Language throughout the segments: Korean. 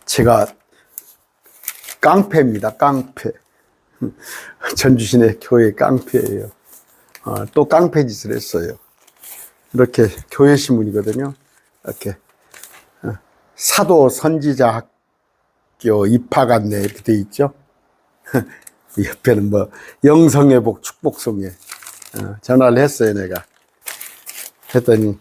제가 깡패입니다. 깡패. 전주시내 교회 깡패예요. 또 깡패 짓을 했어요. 이렇게 교회 신문이거든요. 이렇게 사도 선지자 학교 입학 안내 이렇게 돼 있죠. 이 옆에는 뭐 영성회복 축복송에 전화를 했어요. 내가 했더니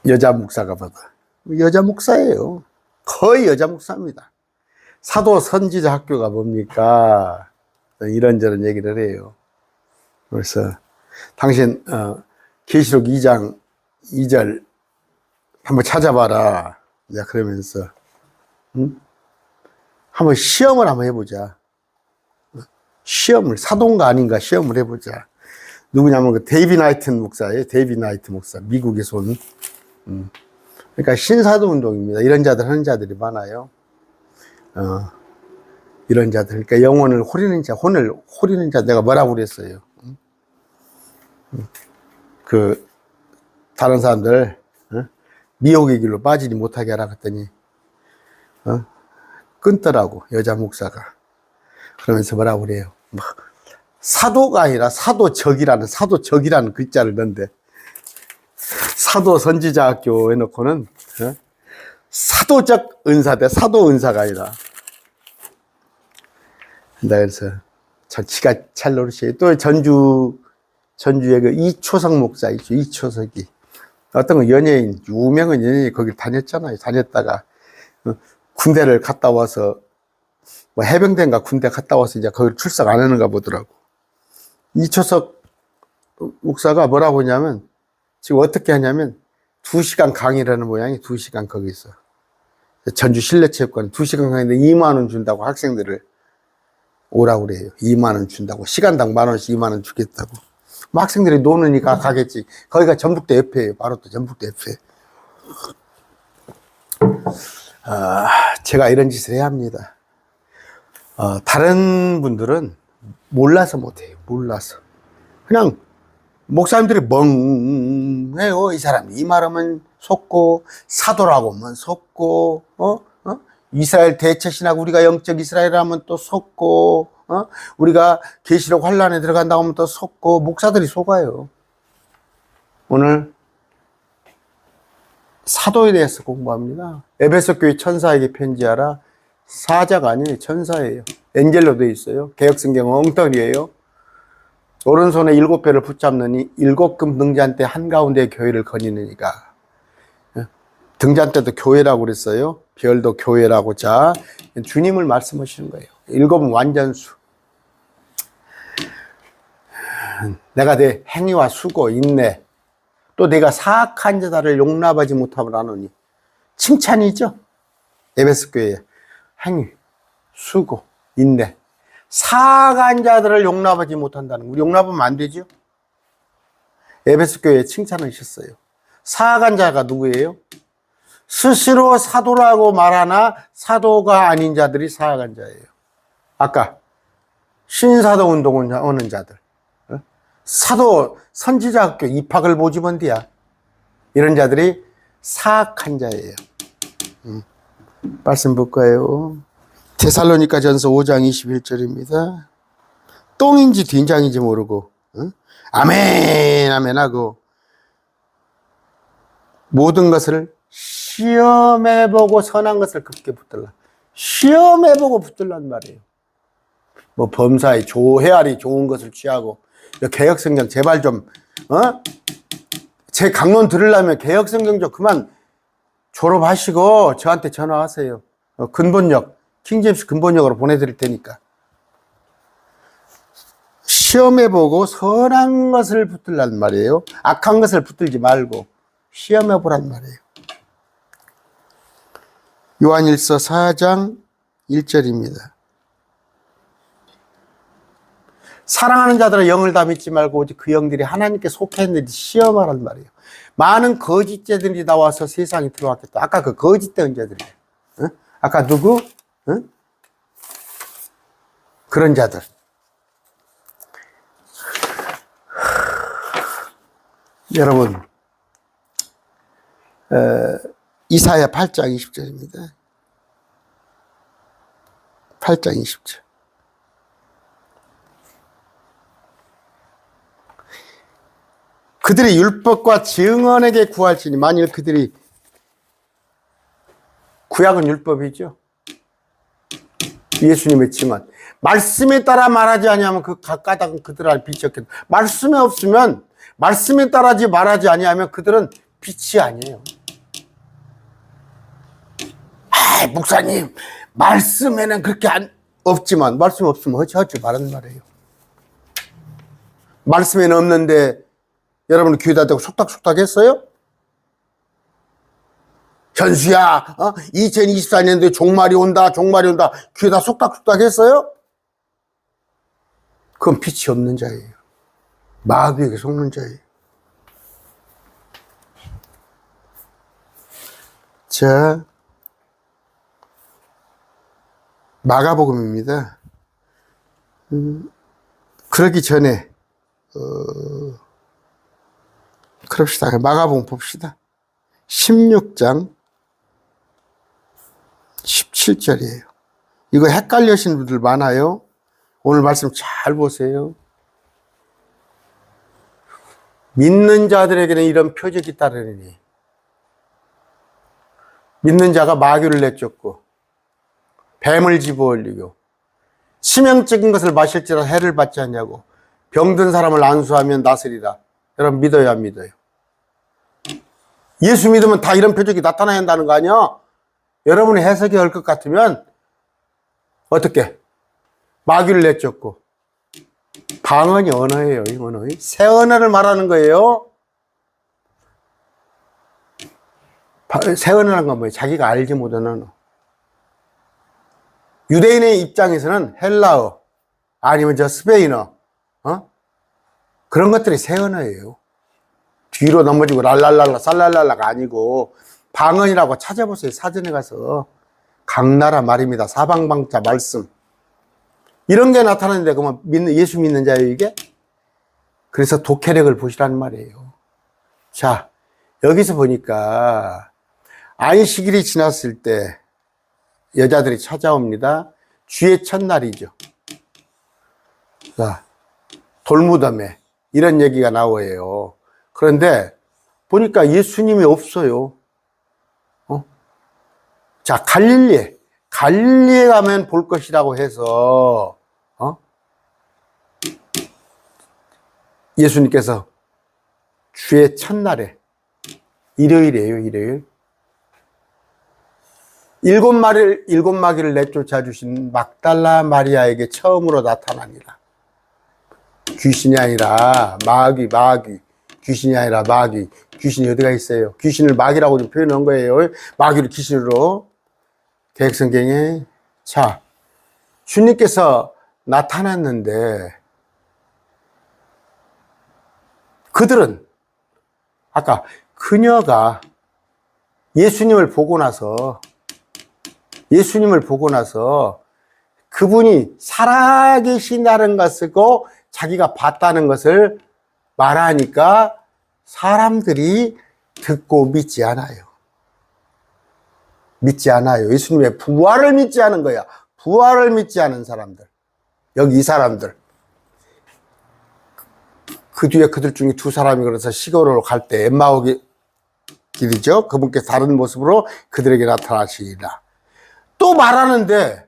여자 목사가 받아. 여자 목사예요. 거의 여자 목사입니다. 사도 선지자 학교가 뭡니까? 이런저런 얘기를 해요. 그래서 당신 계시록 2장 2절 한번 찾아봐라. 내가 그러면서 한번 시험을 한번 해보자. 시험을 사도인가 아닌가 시험을 해보자. 누구냐면 그 데이비 나이튼 목사예요. 데이비 나이트 목사, 미국에서 온. 그러니까 신사도 운동입니다. 이런 자들 하는 자들이 많아요. 이런 자들, 그러니까 영혼을 호리는 자, 혼을 호리는 자, 내가 뭐라고 그랬어요? 그 다른 사람들 미혹의 길로 빠지지 못하게 하라 그랬더니 끊더라고, 여자 목사가. 그러면서 뭐라고 그래요? 사도가 아니라 사도적이라는 글자를 넣는데, 사도 선지자 학교 해놓고는 사도적 은사 대 사도 은사가 아니라. 그래서 지가 잘 노릇이에요. 또 전주에 그 이초석 목사 있죠. 이초석이 어떤 거 연예인, 유명한 연예인이 거길 다녔잖아요. 다녔다가 군대를 갔다 와서 뭐 해병대인가 군대 갔다 와서 이제 거기 출석 안 하는가 보더라고. 이초석 목사가 뭐라고 하냐면, 지금 어떻게 하냐면 2시간 강의를 하는 모양이 2시간 거기서 전주 실내체육관에 2시간 강의인데 2만 원 준다고 학생들을 오라고 그래요. 2만 원 준다고. 시간당 10,000원씩 2만 원 주겠다고. 뭐 학생들이 노느니까 가겠지. 거기가 전북대 옆에예요. 바로 또 전북대 옆에. 제가 이런 짓을 해야 합니다. 다른 분들은 몰라서 못해요. 몰라서. 그냥 목사님들이 멍해요. 이 사람 이 말하면 속고, 사도라고 하면 속고, 이스라엘 대체신하고 우리가 영적 이스라엘 하면 또 속고, 우리가 계시록 환란에 들어간다고 하면 또 속고, 목사들이 속아요. 오늘 사도에 대해서 공부합니다. 에베소 교회 천사에게 편지하라. 사자가 아니에요. 천사예요. 엔젤로 되어 있어요. 개역성경은 엉터리예요. 오른손에 7배를 붙잡느니 7금 등잔대 한가운데 교회를 거니느니가. 등잔대도 교회라고 그랬어요. 별도 교회라고. 자, 주님을 말씀하시는 거예요. 7은 완전수. 내가 내 행위와 수고, 인내, 또 내가 사악한 자들을 용납하지 못함을 아노니. 칭찬이죠. 에베소 교회에 행위, 수고, 인내. 사악한 자들을 용납하지 못한다는 거. 우리 용납하면 안 되죠? 에베소 교회에 칭찬을 하셨어요. 사악한 자가 누구예요? 스스로 사도라고 말하나 사도가 아닌 자들이 사악한 자예요. 아까 신사도 운동을 하는 자들, 사도 선지자 학교 입학을 모집한 뒤야. 이런 자들이 사악한 자예요. 말씀 볼까요? 데살로니가 전서 5장 21절입니다. 똥인지 된장인지 모르고 아멘 아멘 하고 모든 것을 시험해보고 선한 것을 급게 붙들라. 시험해보고 붙들란 말이에요. 뭐 범사에 헤아리 좋은 것을 취하고. 개역성경 제발 좀 제 강론 들으려면 개역성경 좀 그만 졸업하시고 저한테 전화하세요. 근본역, 킹제임스 근본역으로 보내드릴 테니까. 시험해보고 선한 것을 붙들란 말이에요. 악한 것을 붙들지 말고 시험해보란 말이에요. 요한일서 4장 1절입니다. 사랑하는 자들은 영을 다 믿지 말고 오직 그 영들이 하나님께 속해 있는지 시험하란 말이에요. 많은 거짓죄들이 나와서 세상에 들어왔겠다. 아까 그 거짓된 자들이에요. 아까 누구? 그런 자들. 여러분, 이사야 8장 20절입니다. 8장 20절. 그들이 율법과 증언에게 구할지니, 만일 그들이, 구약은 율법이죠. 예수님의 증언. 말씀에 따라 말하지 아니하면 그 까닭은 그들 안에 빛이 없겠다. 말씀에 없으면, 말씀에 따라지 말하지 아니하면 그들은 빛이 아니에요. 아, 목사님, 말씀에는 그렇게 없지만, 말씀 없으면 어찌 말하는 말이에요. 말씀에는 없는데 여러분 귀에다 대고 속닥속닥 했어요? 현수야, 2024년도에 종말이 온다, 종말이 온다. 귀에다 속닥속닥 했어요? 그건 빛이 없는 자예요. 마귀에게 속는 자예요. 자, 마가복음입니다. 그러기 전에, 그럽시다. 마가복음 봅시다. 16장 17절이에요. 이거 헷갈리시는 분들 많아요. 오늘 말씀 잘 보세요. 믿는 자들에게는 이런 표적이 따르니, 믿는 자가 마귀를 내쫓고 뱀을 집어올리고 치명적인 것을 마실지라 해를 받지 않냐고, 병든 사람을 안수하면 나으리라. 여러분 믿어요, 안 믿어요? 예수 믿으면 다 이런 표적이 나타나야 한다는 거 아니야? 여러분이 해석이 할 것 같으면 어떻게? 마귀를 내쫓고, 방언이 언어예요. 이 언어, 새 언어를 말하는 거예요. 새 언어라는 건 뭐예요? 자기가 알지 못하는 언어. 유대인의 입장에서는 헬라어 아니면 스페인어, 그런 것들이 새 언어예요. 뒤로 넘어지고 랄랄랄라 살랄랄라가 아니고, 방언이라고 찾아보세요. 사전에 가서. 각 나라 말입니다. 사방방자 말씀. 이런 게 나타나는데 그러면 예수 믿는 자예요, 이게? 그래서 독해력을 보시라는 말이에요. 자, 여기서 보니까 안식일이 지났을 때 여자들이 찾아옵니다. 주의 첫날이죠. 자, 돌무덤에 이런 얘기가 나와요. 그런데 보니까 예수님이 없어요. 자, 갈릴리에 가면 볼 것이라고 해서 예수님께서 주의 첫날에, 일요일이에요, 일요일. 일곱 마귀를 내쫓아 주신 막달라 마리아에게 처음으로 나타납니다. 귀신이 아니라 마귀. 귀신이 아니라 마귀. 귀신이 어디가 있어요? 귀신을 마귀라고 좀 표현한 거예요. 마귀를 귀신으로. 개혁성경에. 자, 주님께서 나타났는데, 그들은 아까 그녀가 예수님을 보고 나서 그분이 살아계신다는 것이고 자기가 봤다는 것을 말하니까 사람들이 듣고 믿지 않아요. 예수님의 부활을 믿지 않은 거야. 부활을 믿지 않은 사람들. 여기 이 사람들. 그 뒤에 그들 중에 두 사람이 그래서 시골로 갈 때 엠마오 길이죠. 그분께서 다른 모습으로 그들에게 나타나시리라. 또 말하는데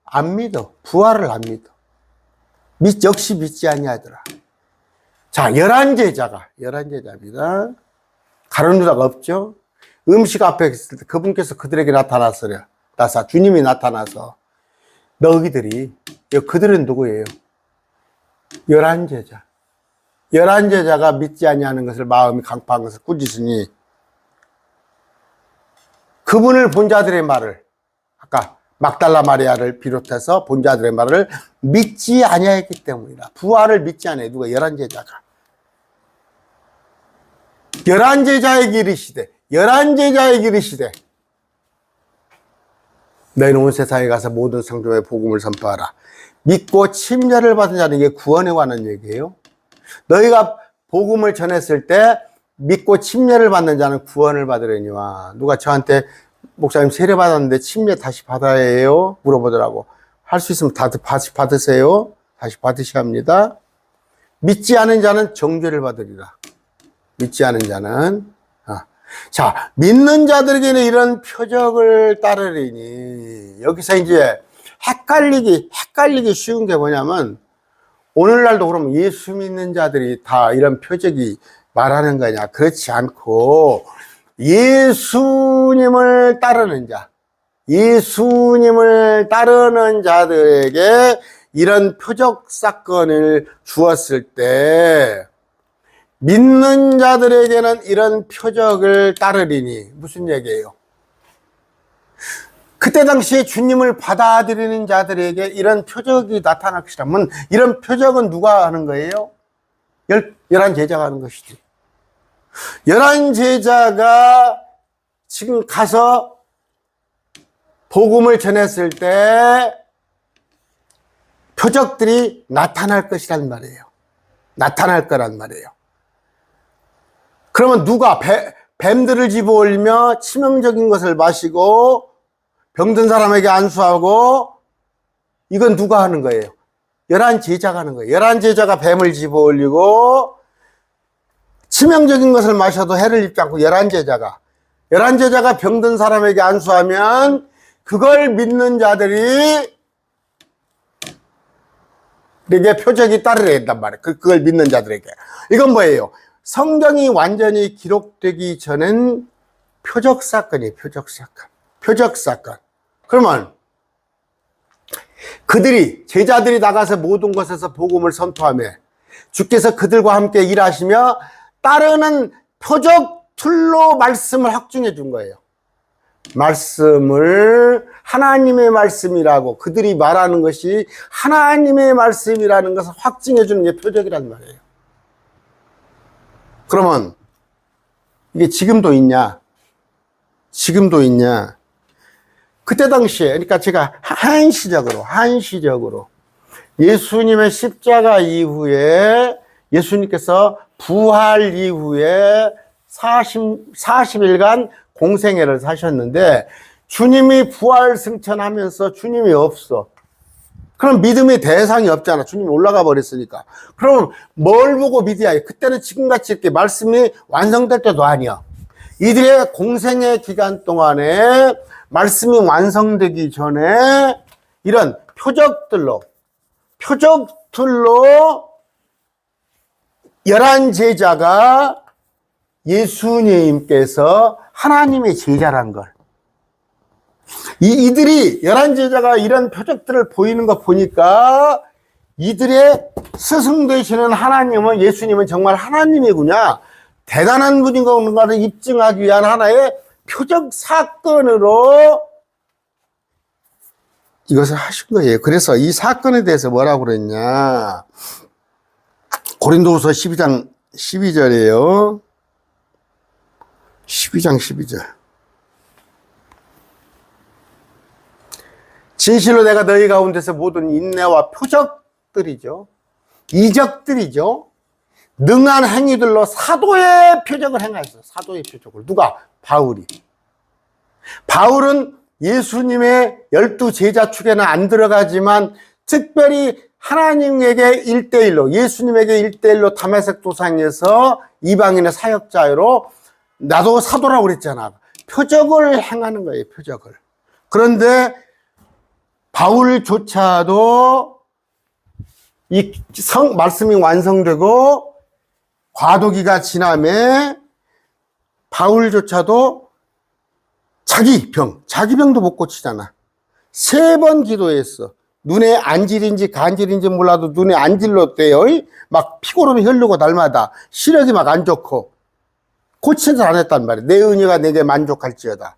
안 믿어. 부활을 안 믿어. 역시 믿지 아니하더라. 자, 11제자입니다. 가룟 유다가 없죠. 음식 앞에 있을 때 그분께서 그들에게 나타났어요. 주님이 나타나서 너희들이, 그들은 누구예요? 11제자. 11제자가 믿지 아니하는 것을 마음이 강팍한 것을 꾸짖으니, 그분을 본 자들의 말을, 아까 막달라 마리아를 비롯해서 본 자들의 말을 믿지 아니하였기 때문이다. 부활을 믿지 않아요. 누가? 11제자가. 11제자의 길이 시대 너희는 온 세상에 가서 모든 성도의 복음을 선포하라. 믿고 침례를 받은 자는 이게 구원에 관한 얘기예요. 너희가 복음을 전했을 때 믿고 침례를 받는 자는 구원을 받으려니와. 누가 저한테 목사님 세례 받았는데 침례 다시 받아야 해요? 물어보더라고. 할 수 있으면 다시 받으세요. 다시 받으셔야 합니다. 믿지 않은 자는 정죄를 받으리라. 믿지 않은 자는. 자, 믿는 자들에게는 이런 표적을 따르리니. 여기서 이제 헷갈리기 쉬운 게 뭐냐면, 오늘날도 그러면 예수 믿는 자들이 다 이런 표적이 말하는 거냐? 그렇지 않고, 예수님을 따르는 자, 예수님을 따르는 자들에게 이런 표적 사건을 주었을 때, 믿는 자들에게는 이런 표적을 따르리니. 무슨 얘기예요? 그때 당시에 주님을 받아들이는 자들에게 이런 표적이 나타날 것이라면, 이런 표적은 누가 하는 거예요? 11 제자가 하는 것이지. 11 제자가 지금 가서 복음을 전했을 때 표적들이 나타날 것이란 말이에요. 나타날 거란 말이에요. 그러면 누가 뱀들을 집어올리며 치명적인 것을 마시고 병든 사람에게 안수하고, 이건 누가 하는 거예요? 11 제자가 하는 거예요. 11 제자가 뱀을 집어올리고 치명적인 것을 마셔도 해를 입지 않고 11 제자가 병든 사람에게 안수하면 그걸 믿는 자들이 에게 표적이 따르게 된단 말이에요. 그걸 믿는 자들에게. 이건 뭐예요? 성경이 완전히 기록되기 전엔 표적 사건이에요. 표적 사건. 그러면 제자들이 나가서 모든 곳에서 복음을 선포하며 주께서 그들과 함께 일하시며 따르는 표적 툴로 말씀을 확증해 준 거예요. 말씀을 하나님의 말씀이라고, 그들이 말하는 것이 하나님의 말씀이라는 것을 확증해 주는 게 표적이란 말이에요. 그러면 이게 지금도 있냐? 그때 당시에, 그러니까 제가 한시적으로 예수님의 십자가 이후에, 예수님께서 부활 이후에 40일간 공생애를 사셨는데, 주님이 부활 승천하면서 주님이 없어. 그럼 믿음의 대상이 없잖아. 주님이 올라가 버렸으니까. 그럼 뭘 보고 믿어야 해? 그때는 지금같이 이렇게 말씀이 완성될 때도 아니야. 이들의 공생애 기간 동안에 말씀이 완성되기 전에 이런 표적들로 11 제자가 예수님께서 하나님의 제자란 걸. 이들이 11 제자가 이런 표적들을 보이는 거 보니까 이들의 스승 되시는 하나님은, 예수님은 정말 하나님이구나, 대단한 분인가를 입증하기 위한 하나의 표적 사건으로 이것을 하신 거예요. 그래서 이 사건에 대해서 뭐라고 그랬냐? 고린도후서 12장 12절이에요. 12장 12절. 진실로 내가 너희 가운데서 모든 인내와 표적들이죠, 이적들이죠, 능한 행위들로 사도의 표적을 행하였어요. 사도의 표적을. 누가? 바울은 예수님의 12 제자 축에는 안 들어가지만 특별히 하나님에게 1대1로, 예수님에게 1대1로 다메섹 도상에서 이방인의 사역자로, 나도 사도라고 그랬잖아. 표적을 행하는 거예요. 표적을. 그런데 바울조차도 이 말씀이 완성되고 과도기가 지남에 바울조차도 자기 병도 못 고치잖아. 3번 기도했어. 눈에 안질인지 간질인지 몰라도 눈에 안질렀대요. 막 피고름이 흐르고 날마다 시력이 막 안 좋고 고치지 않았단 말이야. 내 은혜가 내게 만족할지어다.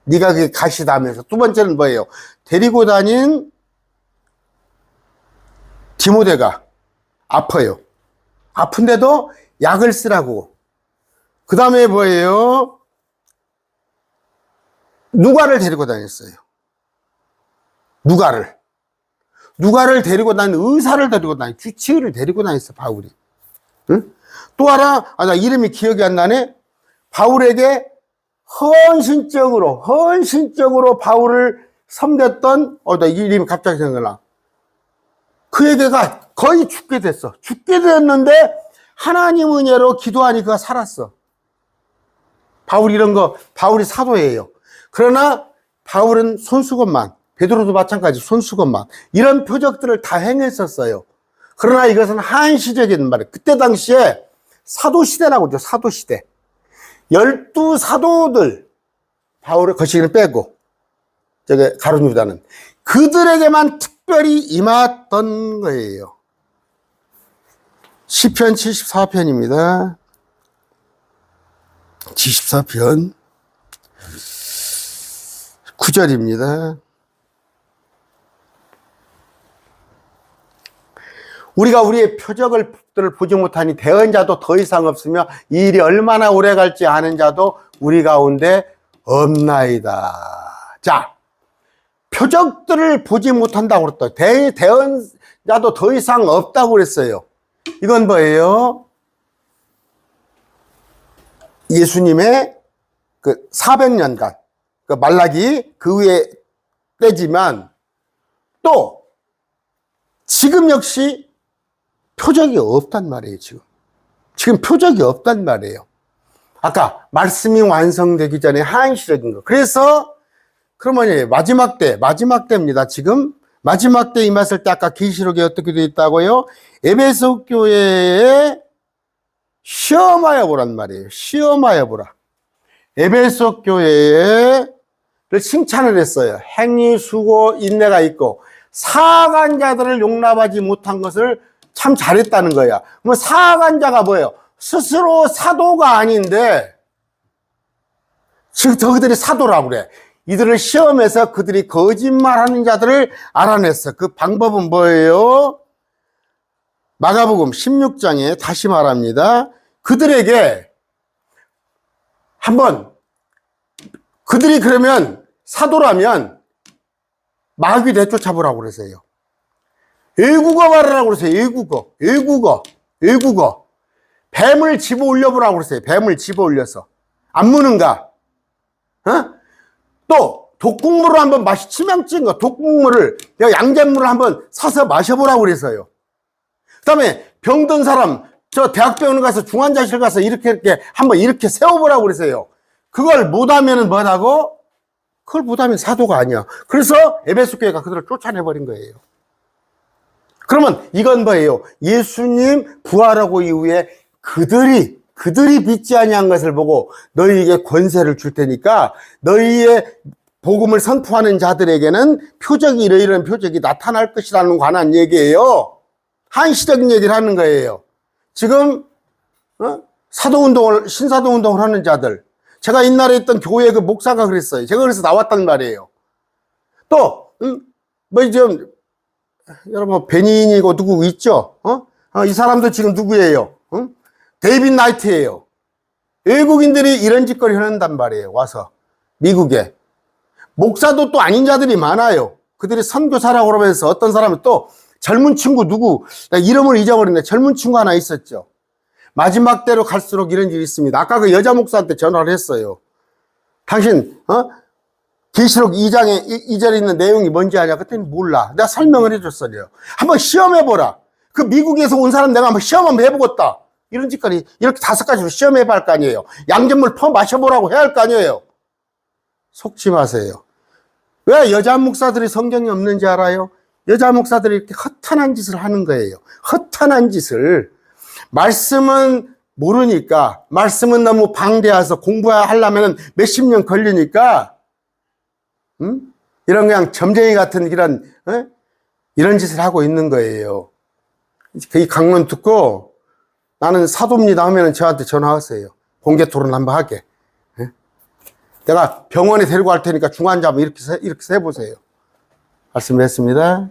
네가 그게 가시다면서. 두 번째는 뭐예요? 데리고 다닌 디모데가 아파요. 아픈데도 약을 쓰라고. 그 다음에 뭐예요? 누가를 데리고 다녔어요. 누가를 데리고 다닌, 의사를 데리고 다닌, 주치의를 데리고 다녔어, 바울이. 응? 또 하나, 나 이름이 기억이 안 나네. 바울에게 헌신적으로 바울을 섬겼던, 나 이름이 갑자기 생각나. 그에게가 거의 죽게 됐어. 죽게 됐는데 하나님 은혜로 기도하니 그가 살았어. 바울이 사도예요. 그러나 바울은 손수건만, 베드로도 마찬가지 손수건만, 이런 표적들을 다 행했었어요. 그러나 이것은 한시적인 말이에요. 그때 당시에 사도시대라고 하죠. 사도시대. 12사도들, 바울의 거시기는 빼고, 가룟 유다는 그들에게만 특별히 임했던 거예요. 시편 74편입니다. 74편 9절입니다. 우리가 우리의 표적을 보지 못하니 대언 자도 더 이상 없으며 이 일이 얼마나 오래 갈지 아는 자도 우리 가운데 없나이다. 자, 표적들을 보지 못한다고 그랬다. 대언 자도 더 이상 없다고 그랬어요. 이건 뭐예요? 예수님의 그 400년간, 그 말라기 그 후에 때지만 또 지금 역시 표적이 없단 말이에요. 지금 표적이 없단 말이에요. 아까 말씀이 완성되기 전에 한시적인 거. 그래서 그러면 마지막 때입니다. 지금 마지막 때 임했을 때 아까 계시록에 어떻게 되어 있다고요? 에베소 교회에 시험하여 보란 말이에요. 시험하여 보라. 에베소 교회를 칭찬을 했어요. 행위, 수고, 인내가 있고 사악한 자들을 용납하지 못한 것을 참 잘했다는 거야. 그럼 사악한 자가 뭐예요? 스스로 사도가 아닌데 지금 저들이 사도라고 그래. 이들을 시험해서 그들이 거짓말하는 자들을 알아냈어. 그 방법은 뭐예요? 마가복음 16장에 다시 말합니다. 그들에게 한번 그들이 그러면 사도라면 마귀 내쫓아보라고 그러세요. 외국어 말하라고 그러세요. 외국어. 뱀을 집어 올려보라고 그러세요. 뱀을 집어 올려서. 안 무는가? 또 독국물을 한번 치명적인 거, 독국물을, 양잿물을 한번 사서 마셔보라고 그래서요. 그 다음에 병든 사람, 저 대학병원 가서 중환자실 가서 이렇게 한번 이렇게 세워보라고 그러세요. 그걸 못하면 뭐라고? 그걸 못하면 사도가 아니야. 그래서 에베소 교회가 그들을 쫓아내버린 거예요. 그러면 이건 뭐예요? 예수님 부활하고 이후에 그들이 믿지 아니한 것을 보고 너희에게 권세를 줄 테니까 너희의 복음을 선포하는 자들에게는 표적이 이러이러한 표적이 나타날 것이라는 관한 얘기예요. 한시적인 얘기를 하는 거예요. 지금 신사도운동을 하는 자들, 제가 옛날에 있던 교회 그 목사가 그랬어요. 제가 그래서 나왔단 말이에요. 또 여러분 베니인이고 누구 있죠? 이 사람도 지금 누구예요? 데이빗 나이트예요. 외국인들이 이런 짓거리 하는단 말이에요. 와서 미국에 목사도 또 아닌 자들이 많아요. 그들이 선교사라고 그러면서 어떤 사람은 또 젊은 친구 누구, 나 이름을 잊어버렸네. 젊은 친구 하나 있었죠. 마지막 때로 갈수록 이런 일이 있습니다. 아까 그 여자 목사한테 전화를 했어요. 당신 계시록 2장에 2절에 있는 내용이 뭔지 아냐? 그랬더니 몰라. 내가 설명을 해줬어요. 한번 시험해보라. 그 미국에서 온 사람 내가 한번 시험 한번 해보겠다. 이런 짓거리 이렇게 5가지로 시험해봐 할 거 아니에요. 양잿물 퍼 마셔보라고 해야 할 거 아니에요. 속지 마세요. 왜 여자 목사들이 성경이 없는지 알아요? 여자 목사들이 이렇게 허탄한 짓을 하는 거예요. 허탄한 짓을. 말씀은 모르니까, 말씀은 너무 방대해서 공부하려면 몇십 년 걸리니까, 이런 그냥 점쟁이 같은 이런 짓을 하고 있는 거예요. 이 강론 듣고 나는 사도입니다 하면 저한테 전화하세요. 공개 토론 한번 하게. 내가 병원에 데리고 갈 테니까 중환자 한번 이렇게 해보세요. 말씀했습니다.